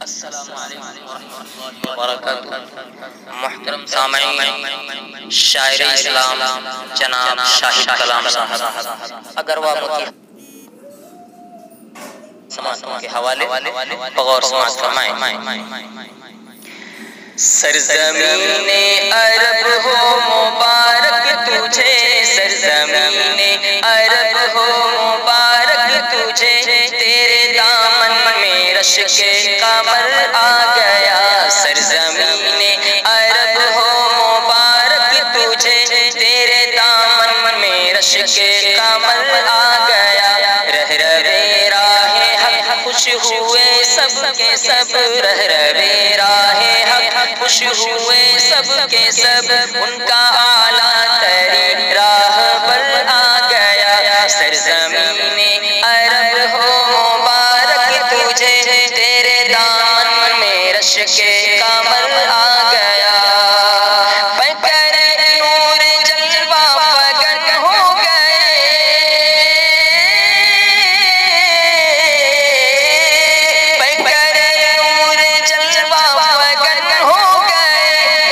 السلام علیکم ورحمۃ اللہ وبرکاتہ۔ محترم سامعین، شاعر اسلام جناب شاہد کلام صاحب اگر وہ سماعتوں کے حوالے بغور سماعت فرمائیں۔ سرزمین عرب ہو مبارک تجھے، سرزمین عرب ہو مبارک تجھے، تیرے دامن میں رشک قمر آ گیا۔ سرزمین عرب ہو مبارک تجھے، تیرے دامن میں رشک قمر آ گیا۔ رہ روے راہ حق خوش ہوئے سب کے سب، رہ روے راہ حق خوش ہوئے سب کے سب، ان کا اعلیٰ ترین راہ پر آ گیا۔ سرزمین عرب ہو مبارک تجھے، تیرے دامن میں رشک قمر آ گیا۔ پیکر نور جلوہ فگن ہو گئے، پیکر نور جلوہ فگن ہو گئے،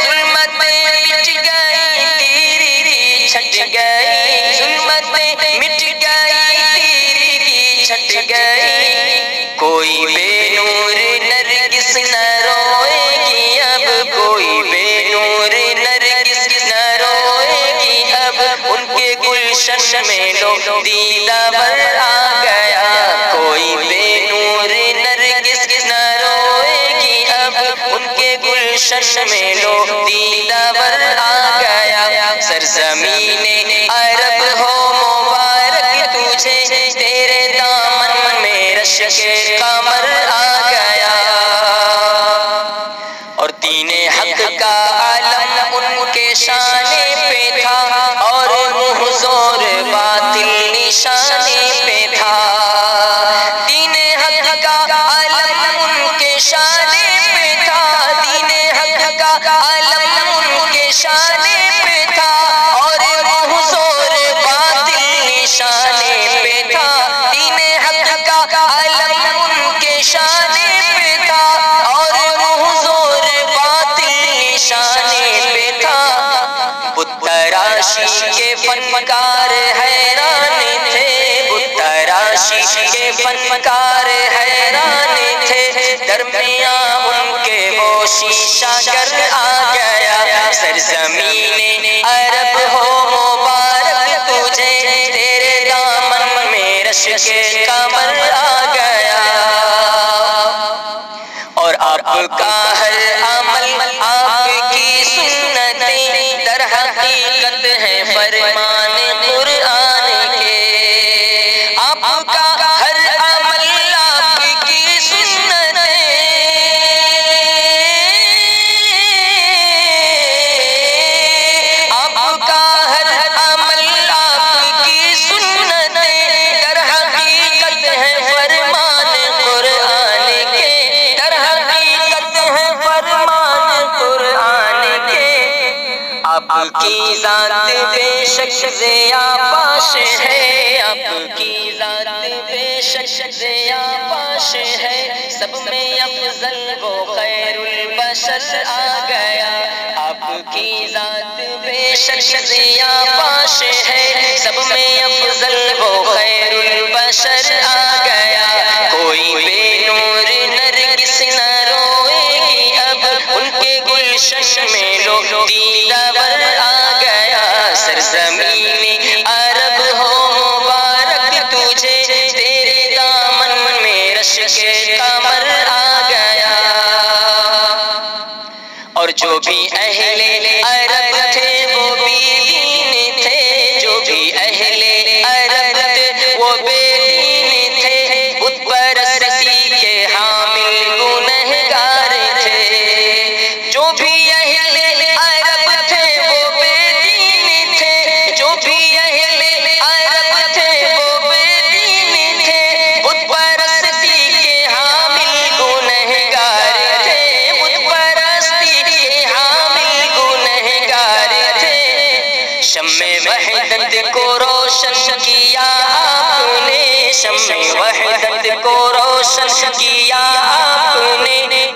ظلمت مٹ گئی تیری دی چھٹ گئی، ظلمت مٹ گئی تیری دی چھٹ گئی۔ کوئی بے نور نرگس نہ روئے گی اب، کوئی بے نور نرگس نہ روئے گی اب، ان کے گلشن میں لو دیدہ آ گیا۔ کوئی بے نور نرگس نہ روئے گی اب، ان کے گلشن میں لو دیدہ آ گیا۔ سرزمین عرب ہو مبارک تجھے، تیرے دامن میں رشک قمر آ گیا۔ اور دین حق کا علم ان کے شانے پہ تھا، اور حضور باطل نشانے پہ تھا۔ دین حق کا علم ان کے شانے پہ تھا، دین حق کا علم ان کے شانے پہ تھا، اور حضور باطل نشانے پہ تھا۔ دین حق کا علم ان کے شانے پہ تھا، اور حضور باطل نشانے پہ تھا۔ بت تراشی کے فنکار حیران تھے، بت تراشی کے فنکار حیران تھے، درمیان ان کے وہ شیشہ گر آ گیا۔ سرزمین عرب ہو مبارک تجھے، تیرے دامن میں رشک قمر آ گیا۔ اور آپ کا ہر عمل آپ کی سنتیں، در حقیقت ہے فرمان قرآن کے۔ آپ کا ہر عمل آپ کی سنتیں، آپ کا ہر عمل آپ کی سنتیں، در حقیقت ہے فرمان قرآن کے، در حقیقت ہے فرمان قرآن کے۔ آپ کی ذات بے شک ضیاء پاش ہے، آپ کی ذات بے شک ضیاء پاش ہے، سب میں افضل وہ خیر البشر آ گیا۔ آپ کی ذات بے شک ضیاء پاش ہے، سب میں افضل وہ خیر البشر آ گیا۔ کوئی بے نور نرگس نہ روئے گی اب، ان کے گلشن میں لو دیدہ آ گیا۔ سرزمین عرب ہو مبارک تجھے، تیرے دامن میں رشک قمر آ گیا۔ اور جو بھی اہل عرب تھے وہ بھی دین تھے، جو بھی اہل عرب تھے وہ بے دین تھے، بت پرستی کے حامل گنہگار تھے۔ جو بھی اہل عرب تھے وہ بے دین تھے، جو بھی اہل عرب تھے وہ بے دین تھے، بت پرستی کے حامل گنہگار تھے، بت پرستی کے حامل گنہگار تھے۔ شمع وحدت کو روشن کیا آپ نے، شمع وحدت کو روشن کیا آپ نے،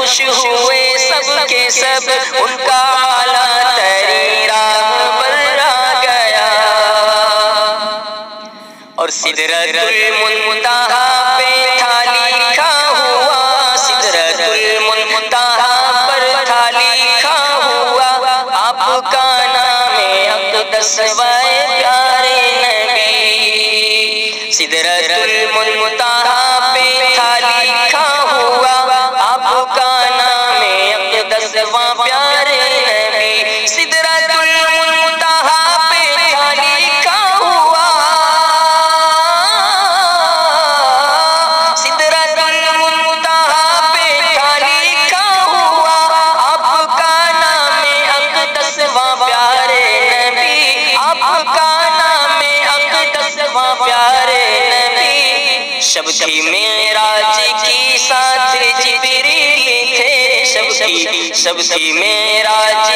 خوش ہوئے سب کے سب، ان کا اعلیٰ ترین راہبر آ گیا۔ اور سدرۃ المنتہا پہ تھا لکھا ہوا، سدرۃ المنتہا پر تھا لکھا ہوا، آپ کا نام اقدس و پیارے نبی۔ سدرۃ المنتہا پہ تھا لکھا ہوا، آپ کا نام اقدس و پیارے نبی۔ سدرۃ المنتہا پہ تھا لکھا ہوا، سدرۃ المنتہا پہ تھا لکھا ہوا، آپ کا نام اقدس و پیارے نبی، آپ کا نام اقدس و پیارے نبی۔ شب تھی معراج کی ساتھ جبریل تھے، شب تھی معراج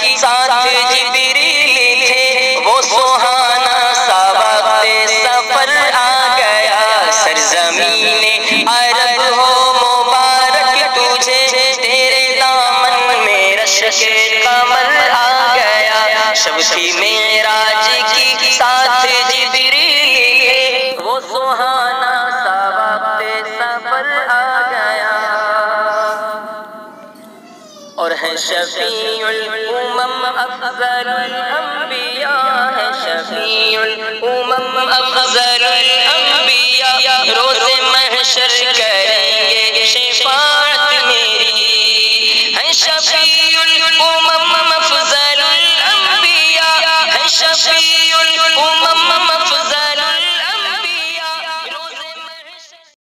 کی ساتھ جبریل تھے، وہ سہانا سا وقت سفر آ گیا۔ سرزمین عرب ہو مبارک تجھے، تیرے دامن میں رشک قمر آ گیا۔ شب تھی معراج کی ساتھ جبریل تھے، وہ سہانا سا وقت سفر آ گیا۔ اور ہے شفیع الامم افضل الانبیاء، ہے شفیع الامم افضل الانبیاء، روز محشر کریں گے شفاعت میری۔ ہے شفیع الامم